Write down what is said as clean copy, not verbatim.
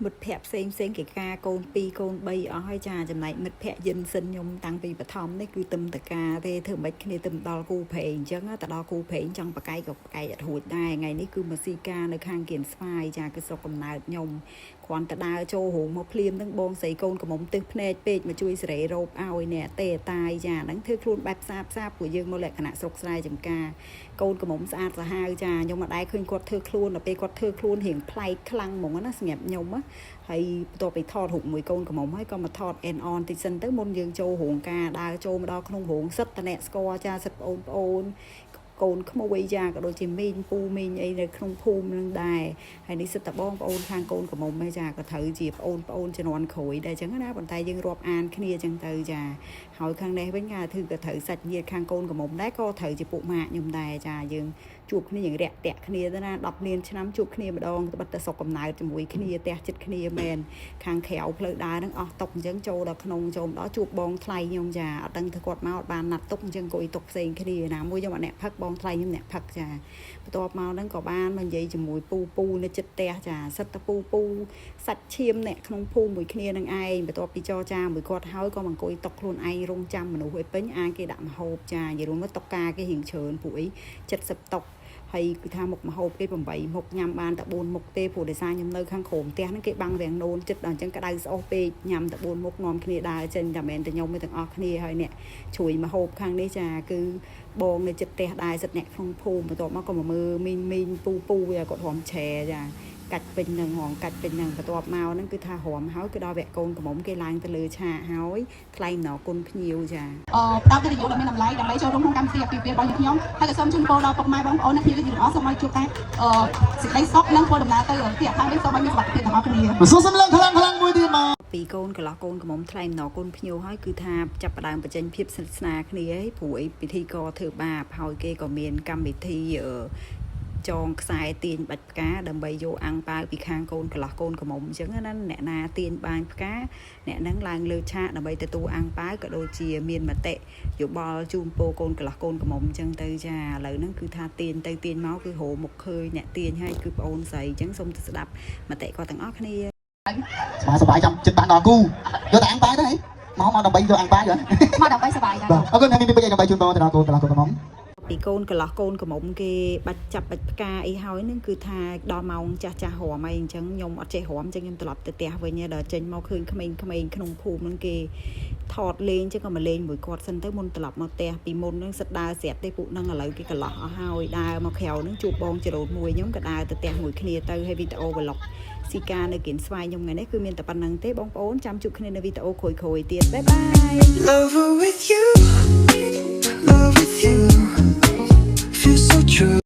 មិត្តភ័ក្តិផ្សេងគេការកូន2កូន3អស់ហើយចាចំណែកមិត្តភ័ក្តិយិនសិនខ្ញុំតាំងពីបឋមនេះគឺទឹមតកាទេធ្វើមិនគ្នាទឹមដល់គូព្រេងអញ្ចឹងទៅដល់គូព្រេងចង់បកាយក៏បកាយអត់រួចដែរថ្ងៃនេះគឺមកស៊ីការនៅខាងគៀនស្វាយចាគឺស្រុកកំណើតខ្ញុំគ្រាន់តែដើរចូលរោងមកភ្លាមនឹងបងស្រីកូនកំមុំទឹះភ្នែកពេកមកជួយសេរីរោបឲ្យអ្នកទេតាយចាហ្នឹងធ្វើខ្លួនបែបផ្សាពួកយើងមកលក្ខណៈស្រុកស្រែចំការកូនកំមុំស្អាតសាហាវចាខ្ញុំមិនដែរឃើញគាត់ធ្វើខ្លួនដល់ពេលគាត់ធ្វើខ្លួនរៀងប្លែកខ្លាំងហ្មងណាសម្រាប់ខ្ញុំណាហើយបន្ទាប់ពីថតរូបមួយកូនកំមុំហើយក៏មកថត end on តិចសិនទៅមុនយើងចូលរោងការដើរចូលមកដល់ក្នុងរោងសិតតអ្នកស្គាល់ចាសិតបងប្អូនកូនក្មួយចាក៏ដូចជាមីងពូមីងអីនៅក្នុងភូមិនឹងដែរហើយនេះសិតតបងប្អូនខាងកូនកំមុំឯចាក៏ត្រូវជាប្អូនជំនាន់ក្រោយដែរអញ្ចឹងណាប៉ុន្តែយើងរាប់អានគ្នាអញ្ចឹងទៅចាហើយខាងនេះវិញគឺក៏ត្រូវសាច់ញាតិខាងកូនកំមុំដែរក៏ត្រូវជាពួកម៉ាក់ខ្ញុំដែរចាយើងជួបគ្នាយ៉ាងរាក់ទាក់គ្នាទៅណា10លានឆ្នាំជួបគ្នាម្ដងត្បិតតែសុកកំណើតជាមួយគ្នាផ្ទះចិត្តគ្នាមែនខាងក្រៅផ្លូវដើរហ្នឹងអស់តុកអញ្ចឹងចូលដល់ក្នុងចូលដល់ជួបបងថ្លៃខ្ញុំចាអត់ដឹងថាគាត់មកបានណាត់តុកអញ្ចឹងអង្គុយតុកផ្សេងគ្នាណាមួយខ្ញុំអត់អ្នកផឹកបងថ្លៃខ្ញុំអ្នកផឹកចាបន្ទាប់មកហ្នឹងក៏បានមកនិយាយជាមួយពូនៅចិត្តផ្ទះចាសិតតែពូសាច់ឈាមអ្នកក្នុងភូមិមួយគ្នានឹងឯងបន្ទាប់ពីចរចាមួយគាត់ហើយក៏មកអង្គុយតុកខ្លួនឯងរងចាំមនុស្សឲ្យពេញអាគេដាក់មហូបចានិយាយរួមមកតុកការគេរៀងច្រើនពួកអី70តុកហើយគឺថាមុខមហូបគេ8មុខញ៉ាំបានតែ4មុខទេព្រោះដោយសារខ្ញុំនៅខាងក្រោមផ្ទះហ្នឹងគេបាំងវាំងនូនចិត្តដល់អញ្ចឹងក្តៅស្អុះពេកញ៉ាំតែ4មុខនាំគ្នាដើរចេញតែមិនតែខ្ញុំទេទាំងអស់គ្នាហើយអ្នកជួយមហូបខាងនេះចាគឺបងនៅចិត្តផ្ទះដែរសិតអ្នកក្នុងភូមិបន្ទាប់មកក៏មកមើលមីងពូវាគាត់រំឆែចាកាច់ពេញនឹងហងកាច់ពេញនឹងបន្ទាប់មកហ្នឹងគឺថារំហើយគឺដល់វគ្គកូនកំមុំគេឡើងទៅលើឆាកហើយថ្លែងណគុណភ្ញៀវចាផ្ដល់កិត្តិយសដែលមានតម្លៃដើម្បីចូលរួមក្នុងកម្មវិធីអាពាហ៍ពិពាហ៍របស់ខ្ញុំហើយក៏សូមជូនពរដល់ពុកម៉ែបងប្អូនអ្នកភ្ញៀវទាំងអស់សូមឲ្យជួបតែសេចក្តីសុខនិងធ្វើដំណើរទៅទីអាខាងនេះសូមឲ្យមានសុខភាពទាំងអស់គ្នាសូមឡើងខ្លាំងមួយទៀតមកពីកូនកន្លោះកូនកំមុំថ្លែងណគុណភ្ញៀវហើយគឺថាចាប់ផ្ដើមបញ្ចេញភាពស្និទ្ធស្នាលគ្នាឯងព្រោះអីពិធីករធ្វើបាបហើយគេក៏មានកម្មវិធីចងខ្សែទាញបាច់ផ្កាដើម្បីយកអាំងប៉ាវពីខាងកូនកន្លោះកូនកំមុំអញ្ចឹងណាអ្នកណាទាញបាញ់ផ្កាអ្នកហ្នឹងឡើងលើឆាកដើម្បីទទួលអាំងប៉ាវក៏ដូចជាមានមតិយោបល់ជូនពរកូនកន្លោះកូនកំមុំអញ្ចឹងទៅចាឥឡូវហ្នឹងគឺថាទាញទៅទាញមកគឺរោមុខឃើញអ្នកទាញហើយគឺប្អូនស្រីអញ្ចឹងសូមទៅស្ដាប់មតិគាត់ទាំងអស់គ្នាសប្បាយចាំចិត្តបានដល់គូយកតែអាំងប៉ាវទៅហីមកដើម្បីយកអាំងប៉ាវយកមកដើម្បីសប្បាយដែរអរគុណហើយមានពេជ្រដើម្បីជូនបងទៅដល់កូនកន្លោះកូនកំមុំពីកូនកន្លោះកូនកំមុំគេបាច់ចាប់បាច់ផ្កាអីហើយនឹងគឺថាដល់ម៉ោងចាស់រំអីអញ្ចឹងខ្ញុំអត់ចេះរំអញ្ចឹងខ្ញុំត្រឡប់ទៅផ្ទះវិញដល់ចេញមកឃើញក្មេងៗក្នុងភូមិនឹងគេថតលេងអញ្ចឹងក៏មកលេងមួយគាត់សិនទៅមុនត្រឡប់មកផ្ទះពីមុននឹងសិតដើរស្រាប់ទេពួកនឹងឥឡូវគេកន្លោះអស់ហើយដើរមកក្រៅនឹងជួបបងចរោតមួយខ្ញុំក៏ដើរទៅផ្ទះមួយគ្នាទៅហើយវីដេអូប្លុកស៊ីការនៅគៀនស្វាយខ្ញុំថ្ងៃនេះគឺមានតែប៉ុណ្្នឹងទេបងប្អូនចាំជួបគ្នានៅវីដេអូក្រោយៗទៀតបាយបាយ Love with you, love with you. Feels so true.